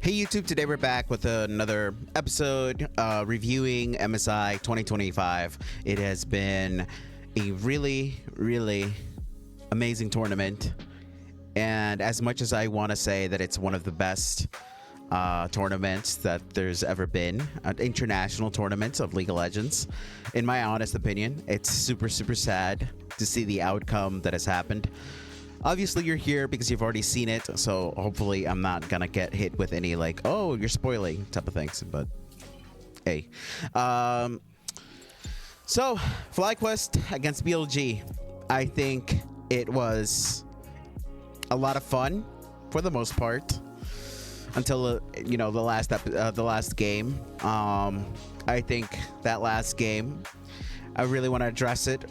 Hey YouTube, today we're back with another episode reviewing MSI 2025. It has been a really amazing tournament, and as much as I want to say that it's one of the best tournaments that there's ever been, international tournaments of League of Legends, in my honest opinion, it's super sad to see the outcome that has happened. Obviously, you're here because you've already seen it, so hopefully I'm not gonna get hit with any like, oh, you're spoiling type of things, but hey. So, Flyquest against BLG. I think it was a lot of fun for the most part until the last game. I think that last game, I really want to address it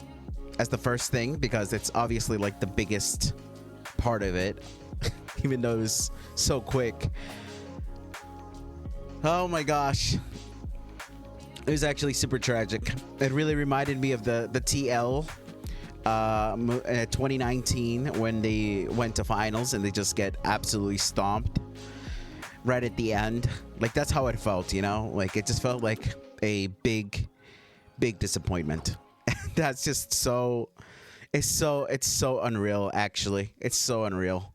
as the first thing because it's obviously like the biggest part of it, even though it was so quick. Oh my gosh, it was actually super tragic. It really reminded me of the TL 2019 when they went to finals and they just get absolutely stomped right at the end. Like, that's how it felt, you know? Like, it just felt like a big disappointment. That's just so it's so unreal. Actually, it's so unreal.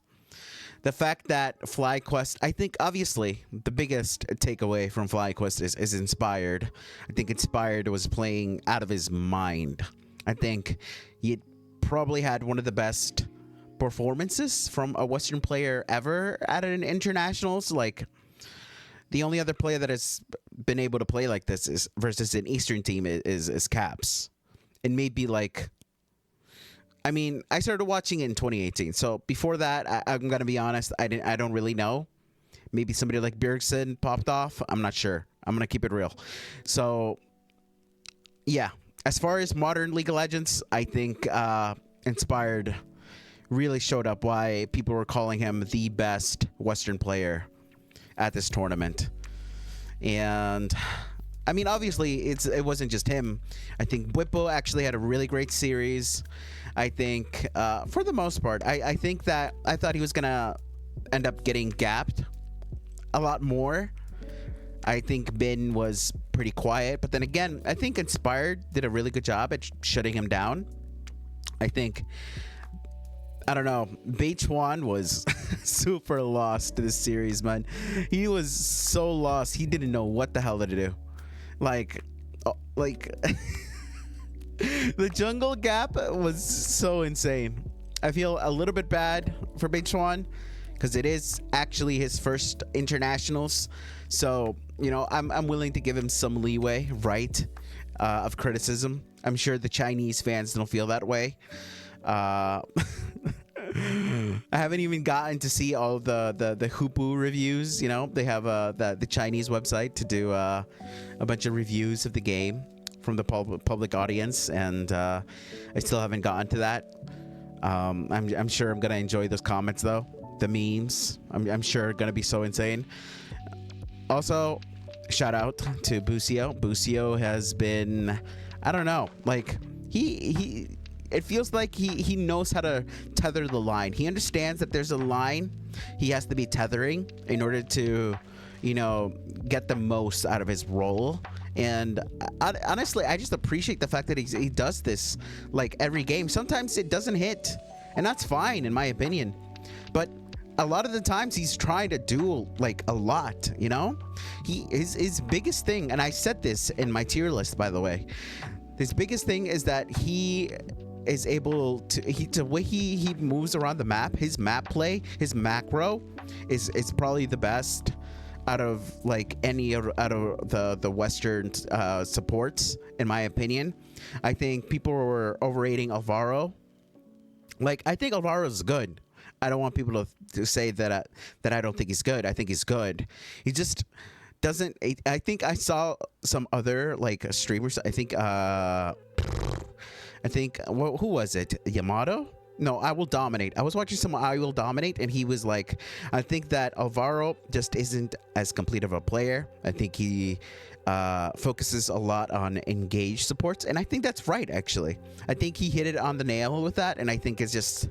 The fact that Flyquest, I think obviously the biggest takeaway from Flyquest is Inspired. I think Inspired was playing out of his mind. I think he probably had one of the best performances from a Western player ever at an internationals. Like, the only other player that has been able to play like this is versus an Eastern team is Caps. And maybe like, I mean, I started watching it in 2018. So before that, I'm gonna be honest, I don't really know. Maybe somebody like Bjergsen popped off. I'm not sure. I'm gonna keep it real. So yeah, as far as modern League of Legends, I think Inspired really showed up why people were calling him the best Western player at this tournament. And I mean, obviously, it wasn't just him. I think Bwipo actually had a really great series. I think, for the most part, I think that I thought he was going to end up getting gapped a lot more. I think Bin was pretty quiet. But then again, I think Inspired did a really good job at shutting him down. I think, I don't know, Bwipo was super lost to this series, man. He was so lost. He didn't know what the hell to do. Like the jungle gap was so insane. I feel a little bit bad for Bwipo because it is actually his first internationals. So, you know, I'm willing to give him some leeway, right, of criticism. I'm sure the Chinese fans don't feel that way. I haven't even gotten to see all the Hoopu reviews. You know, they have the Chinese website to do a bunch of reviews of the game from the public audience, and I still haven't gotten to that. I'm sure I'm gonna enjoy those comments though. The memes, I'm sure are gonna be so insane. Also, shout out to Busio. Busio has been, I don't know, like he it feels like he knows how to tether the line. He understands that there's a line he has to be tethering in order to, you know, get the most out of his role. And honestly, I just appreciate the fact that he does this like every game. Sometimes it doesn't hit, and that's fine in my opinion. But a lot of the times he's trying to do like a lot, you know? His biggest thing, and I said this in my tier list, by the way, his biggest thing is that he is able to, the way he moves around the map, his map play, his macro is probably the best out of like any out of the Western supports, in my opinion. I think people were overrating Alvaro. Like, I think Alvaro is good. I don't want people to say that I don't think he's good. I think he's good. He just doesn't. I think I saw some other like streamers. I think who was it? Yamato? No, I Will Dominate. I was watching some I Will Dominate, and he was like, I think that Alvaro just isn't as complete of a player. I think he focuses a lot on engaged supports, and I think that's right, actually. I think he hit it on the nail with that, and I think it's just,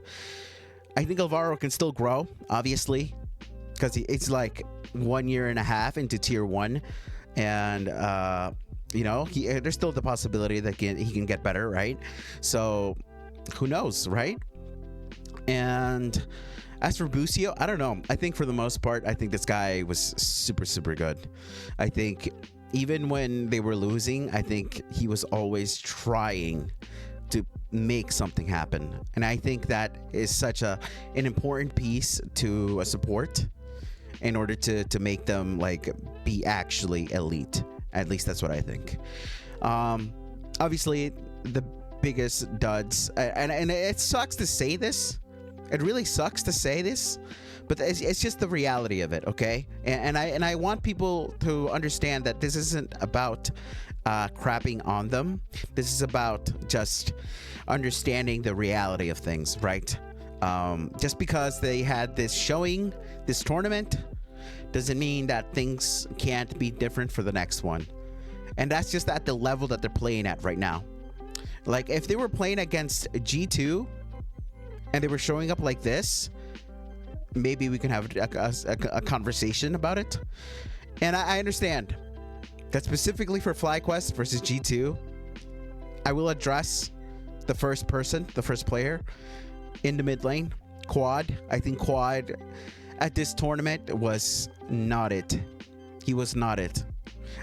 I think Alvaro can still grow, obviously. because it's like 1.5 years into tier 1, and you know, there's still the possibility that he can get better, right? So who knows, right? And as for Busio, I don't know. I think for the most part, I think this guy was super good. I think even when they were losing, I think he was always trying to make something happen. And I think that is such an important piece to a support in order to make them like be actually elite. At least that's what I think. Obviously, the biggest duds, and it sucks to say this. It really sucks to say this, but it's just the reality of it, okay? And I want people to understand that this isn't about crapping on them. This is about just understanding the reality of things, right? Just because they had this showing, this tournament, doesn't mean that things can't be different for the next one. And that's just at the level that they're playing at right now. Like, if they were playing against G2 and they were showing up like this, maybe we can have a conversation about it. And I understand that specifically for Flyquest versus G2, I will address the first player in the mid lane, Quad. I think Quad at this tournament was not it. He was not it.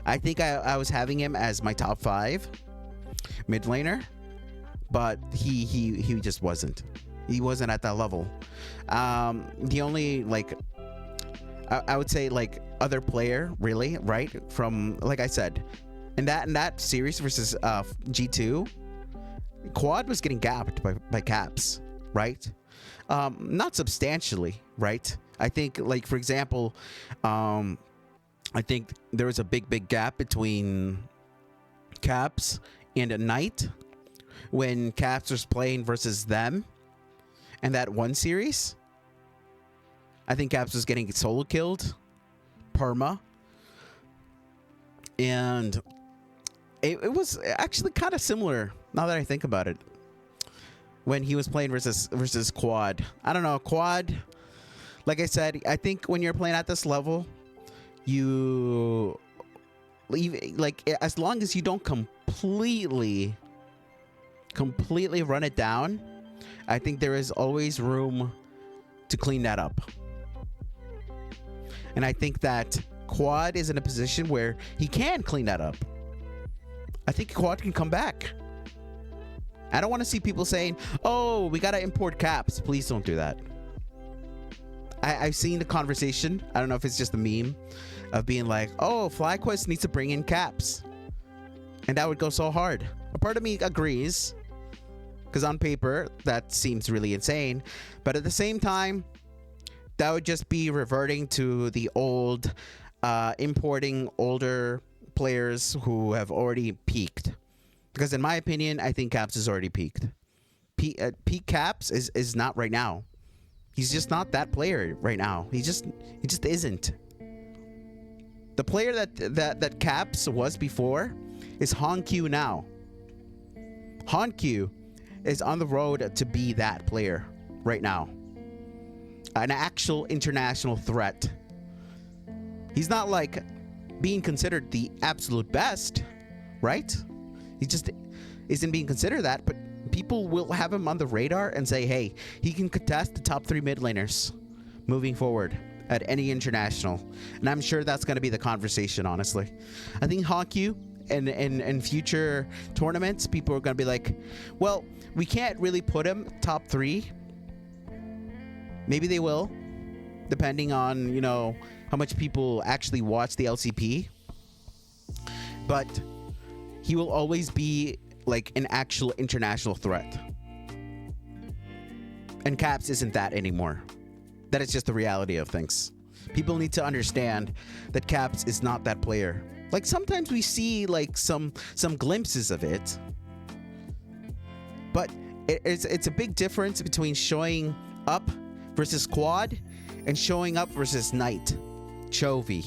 I think I was having him as my top 5 mid laner, but he just wasn't. He wasn't at that level. The only, like, I would say, like, other player really, right, from, like I said, in that series versus G2, Quad was getting gapped by Caps, right? Not substantially, right? I think, like, for example, I think there was a big gap between Caps and a Knight when Caps was playing versus them. And that one series, I think Caps was getting solo killed, perma, and it was actually kind of similar now that I think about it. When he was playing versus Quad, I don't know, Quad. Like I said, I think when you're playing at this level, you leave, like, as long as you don't completely run it down, I think there is always room to clean that up. And I think that Quad is in a position where he can clean that up. I think Quad can come back. I don't want to see people saying, oh, we got to import Caps. Please don't do that. I've seen the conversation. I don't know if it's just a meme of being like, oh, Flyquest needs to bring in Caps. And that would go so hard. A part of me agrees, because on paper, that seems really insane. But at the same time, that would just be reverting to the old, importing older players who have already peaked. Because in my opinion, I think Caps has already peaked. Peak Caps is not right now. He's just not that player right now. He just isn't. The player that Caps was before is Honkyu now. Honkyu is on the road to be that player right now. An actual international threat. He's not like being considered the absolute best, right? He just isn't being considered that, but people will have him on the radar and say, hey, he can contest the top 3 mid laners moving forward at any international. And I'm sure that's going to be the conversation, honestly. I think Honkyu in future tournaments, people are going to be like, well, we can't really put him top 3. Maybe they will, depending on, you know, how much people actually watch the LCP. But he will always be like an actual international threat. And Caps isn't that anymore. That is just the reality of things. People need to understand that Caps is not that player. Like, sometimes we see like some glimpses of it, but it's a big difference between showing up versus Quad and showing up versus Knight, Chovy,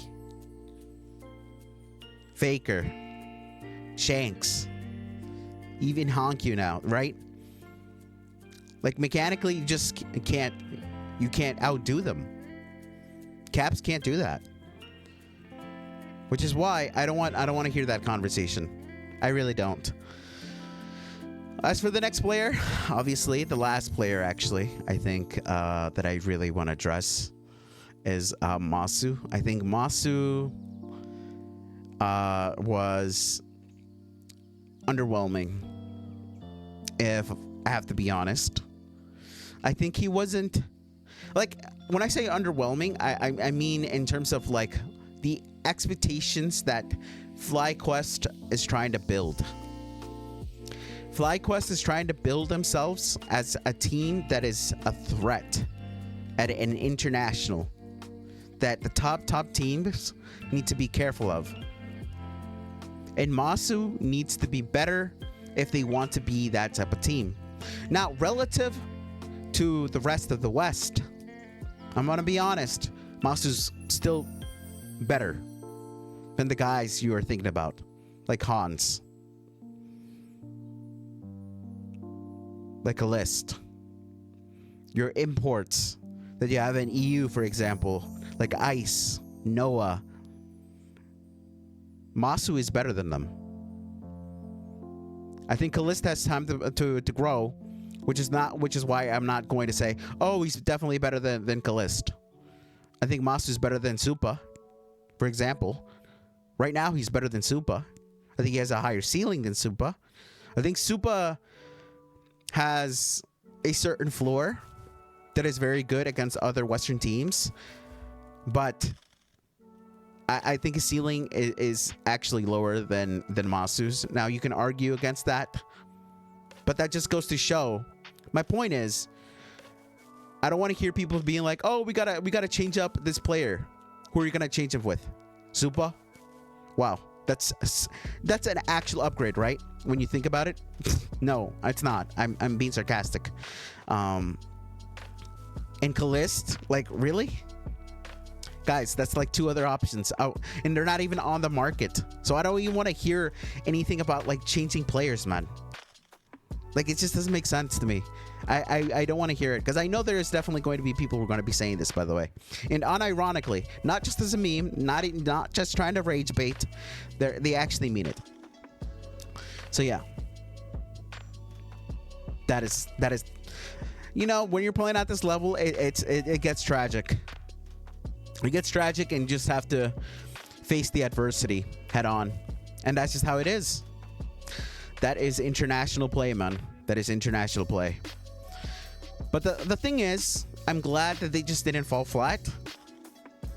Faker, Shanks, even Honkyu now, right? Like, mechanically, you just can't outdo them. Caps can't do that. Which is why I don't want to hear that conversation. I really don't. As for the next player, obviously the last player actually, I think that I really want to address is Massu. I think Massu was underwhelming, if I have to be honest. I think he wasn't, like, when I say underwhelming, I mean in terms of like the expectations that Flyquest is trying to build. Flyquest is trying to build themselves as a team that is a threat at an international, that the top teams need to be careful of. And Massu needs to be better if they want to be that type of team. Now, relative to the rest of the West, I'm going to be honest, Massu's still better than the guys you are thinking about, like Hans, like a list. Your imports that you have in EU, for example, like Ice, Noah. Massu is better than them. I think Kalist has time to grow, which is why I'm not going to say, oh, he's definitely better than Kalist. I think Massu is better than Supa, for example. Right now, he's better than Supa. I think he has a higher ceiling than Supa. I think Supa has a certain floor that is very good against other Western teams, but I think his ceiling is actually lower than Massu's. Now, you can argue against that, but that just goes to show. My point is, I don't want to hear people being like, "Oh, we gotta change up this player." Who are you gonna change him with? Supa? Wow, that's an actual upgrade, right? When you think about it. No, it's not. I'm being sarcastic. And Kalist, like, really? Guys, that's like two other options out, and they're not even on the market. So I don't even want to hear anything about like changing players, man. Like, it just doesn't make sense to me. I don't want to hear it, because I know there's definitely going to be people who are going to be saying this, by the way, and unironically, not just as a meme, not just trying to rage bait. They actually mean it. So yeah, that is, you know, when you're playing at this level, it gets tragic. It gets tragic, and you just have to face the adversity head on. And that's just how it is. That is international play, man. That is international play. But the thing is, I'm glad that they just didn't fall flat.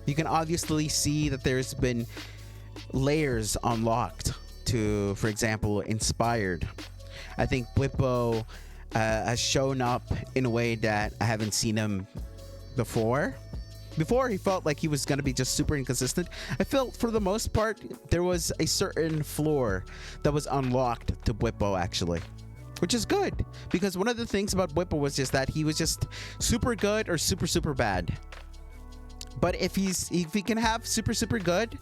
You can obviously see that there's been layers unlocked to, for example, Inspired. I think Bwipo has shown up in a way that I haven't seen him before. Before, he felt like he was going to be just super inconsistent. I felt, for the most part, there was a certain floor that was unlocked to Bwipo, actually. Which is good, because one of the things about Bwipo was just that he was just super good or super, super bad. But if he can have super, super good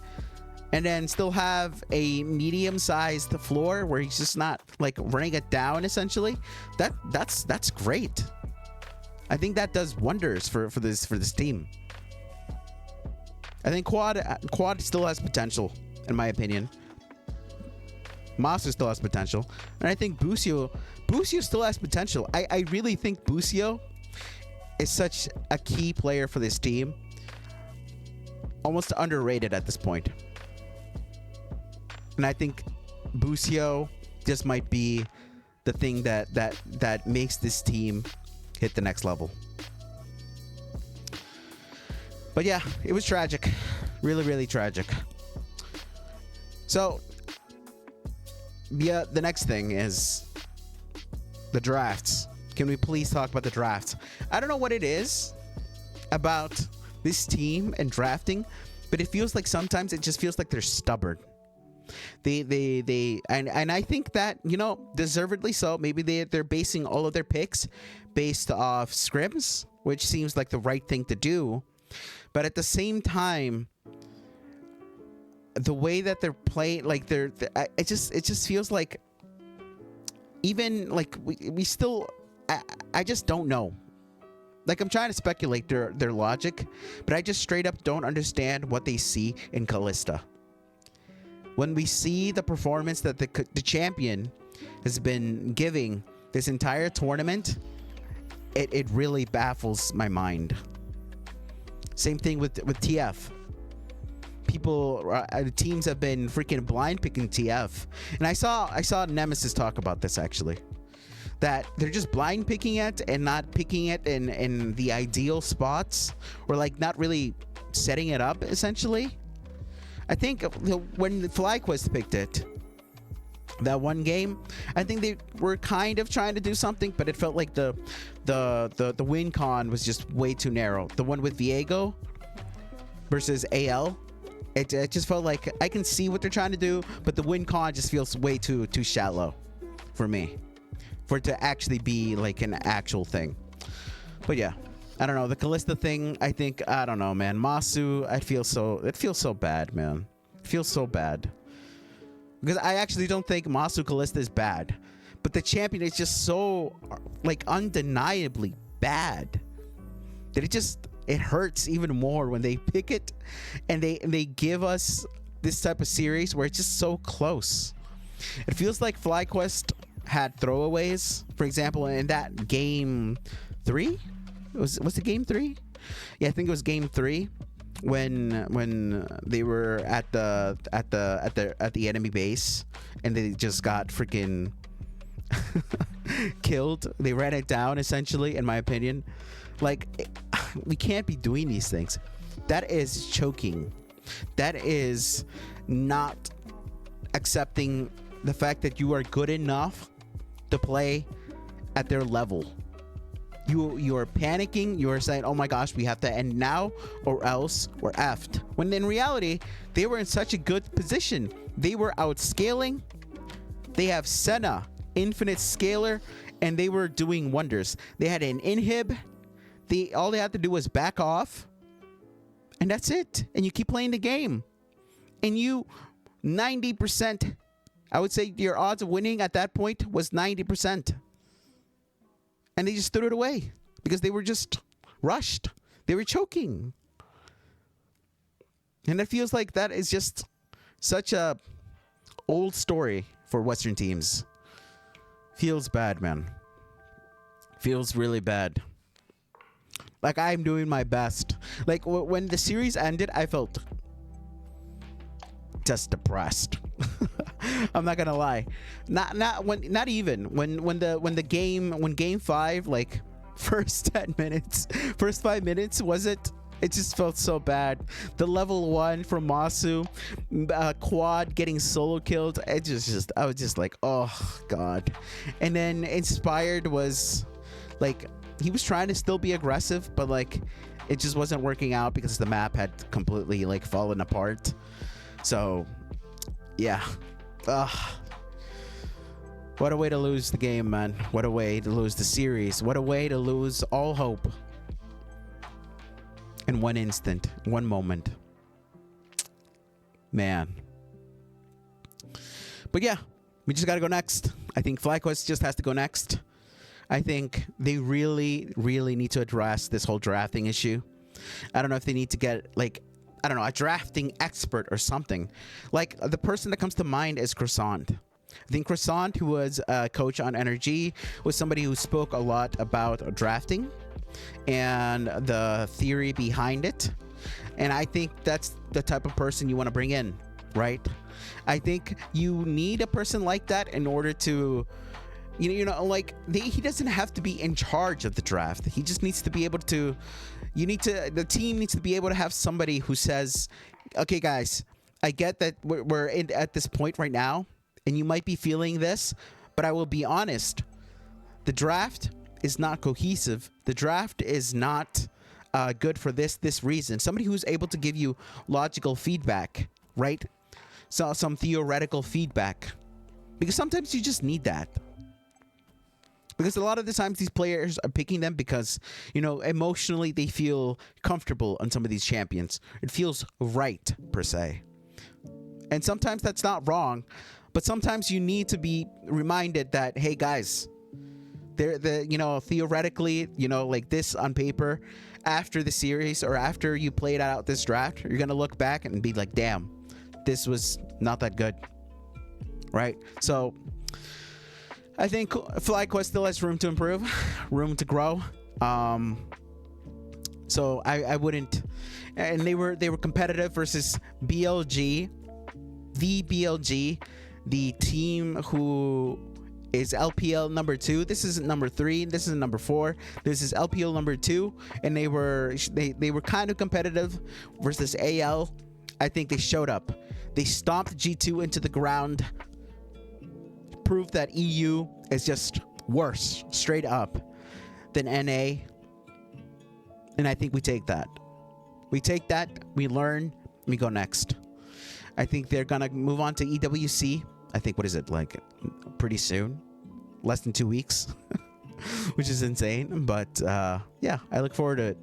and then still have a medium-sized floor where he's just not, like, running it down, essentially, that's great. I think that does wonders for this team. I think Quad still has potential, in my opinion. Massu still has potential. And I think Busio still has potential. I really think Busio is such a key player for this team. Almost underrated at this point. And I think Busio just might be the thing that makes this team hit the next level. But yeah, it was tragic. Really, really tragic. So, yeah, the next thing is the drafts. Can we please talk about the drafts? I don't know what it is about this team and drafting, but it feels like sometimes it just feels like they're stubborn. And I think that, you know, deservedly so. Maybe they're basing all of their picks based off scrims, which seems like the right thing to do. But at the same time, the way that they're playing, like it just feels like, even like we still, I just don't know. like I'm trying to speculate their logic, but I just straight up don't understand what they see in Kalista. When we see the performance that the champion has been giving this entire tournament, it really baffles my mind. Same thing with TF. People, teams have been freaking blind picking TF, and I saw Nemesis talk about this actually. That they're just blind picking it and not picking it in the ideal spots, or like not really setting it up essentially. I think when the Flyquest picked it, that one game, I think they were kind of trying to do something, but it felt like the win con was just way too narrow. The one with Viego versus AL, it just felt like I can see what they're trying to do, but the win con just feels way too shallow for me, for it to actually be like an actual thing. But yeah, I don't know, the Kalista thing, I think, I don't know, man. Massu, it feels so bad, man. It feels so bad. Because I actually don't think Massu Kalista is bad, but the champion is just so like undeniably bad that it hurts even more when they pick it and they give us this type of series where it's just so close. It feels like Flyquest had throwaways. For example, in that game 3, was it game 3? Yeah, I think it was game 3. When they were at the enemy base and they just got freaking killed. They ran it down essentially, in my opinion. Like, we can't be doing these things. That is choking. That is not accepting the fact that you are good enough to play at their level. You are panicking. You are saying, oh my gosh, we have to end now or else we're effed. When in reality, they were in such a good position. They were outscaling. They have Senna, infinite scaler, and they were doing wonders. They had an inhib. All they had to do was back off. And that's it. And you keep playing the game. And you, 90%, I would say your odds of winning at that point was 90%. And they just threw it away because they were just rushed. They were choking. And it feels like that is just such a old story for Western teams. Feels bad, man. Feels really bad. Like, I'm doing my best. Like, when the series ended, I felt just depressed. I'm not gonna lie. Not even when game 5, like, first 10 minutes, first 5 minutes, it just felt so bad. The level 1 from Massu, quad getting solo killed. I was just like, oh god. And then Inspired was like, he was trying to still be aggressive, but like it just wasn't working out because the map had completely like fallen apart. So yeah. What a way to lose the game, man. What a way to lose the series. What a way to lose all hope. In one instant, one moment. Man. But yeah, we just gotta go next. I think Flyquest just has to go next. I think they really, really need to address this whole drafting issue. I don't know if they need to get, like, I don't know, a drafting expert or something. Like, the person that comes to mind is Croissant. I think Croissant, who was a coach on NRG, was somebody who spoke a lot about drafting and the theory behind it. And I think that's the type of person you want to bring in, right? I think you need a person like that in order to, like, he doesn't have to be in charge of the draft. He just needs to be able to, the team needs to be able to have somebody who says, okay, guys, I get that we're at this point right now, and you might be feeling this, but I will be honest. The draft is not cohesive. The draft is not good for this reason. Somebody who's able to give you logical feedback, right? So some theoretical feedback, because sometimes you just need that. Because a lot of the times these players are picking them because, emotionally they feel comfortable on some of these champions. It feels right, per se. And sometimes that's not wrong, but sometimes you need to be reminded that, hey guys, theoretically, like this on paper, after the series or after you played out this draft, you're gonna look back and be like, damn, this was not that good, right? So I think Flyquest still has room to improve, room to grow. So I wouldn't, and they were competitive versus BLG, the team who is LPL number 2. This isn't number 3. This is number 4. This is LPL number 2, and they were kind of competitive versus AL. I think they showed up. They stomped G2 into the ground, proved that EU is just worse, straight up, than NA. And I think we take that. We learn, we go next. I think they're gonna move on to EWC. I think, what is it, like pretty soon? Less than 2 weeks, which is insane. But yeah, I look forward to it.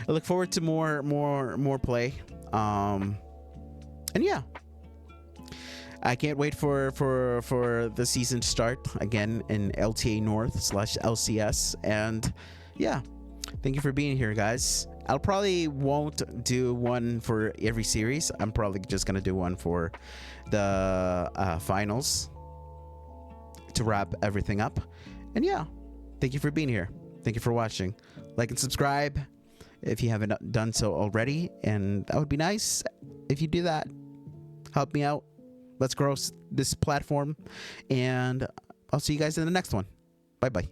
I look forward to more play. And yeah, I can't wait for the season to start again in LTA North /LCS. And yeah, thank you for being here, guys. I'll probably won't do one for every series. I'm probably just gonna do one for the finals to wrap everything up. And yeah, thank you for being here. Thank you for watching. Like and subscribe if you haven't done so already, and that would be nice if you do that. Help me out. Let's grow this platform, and I'll see you guys in the next one. Bye bye.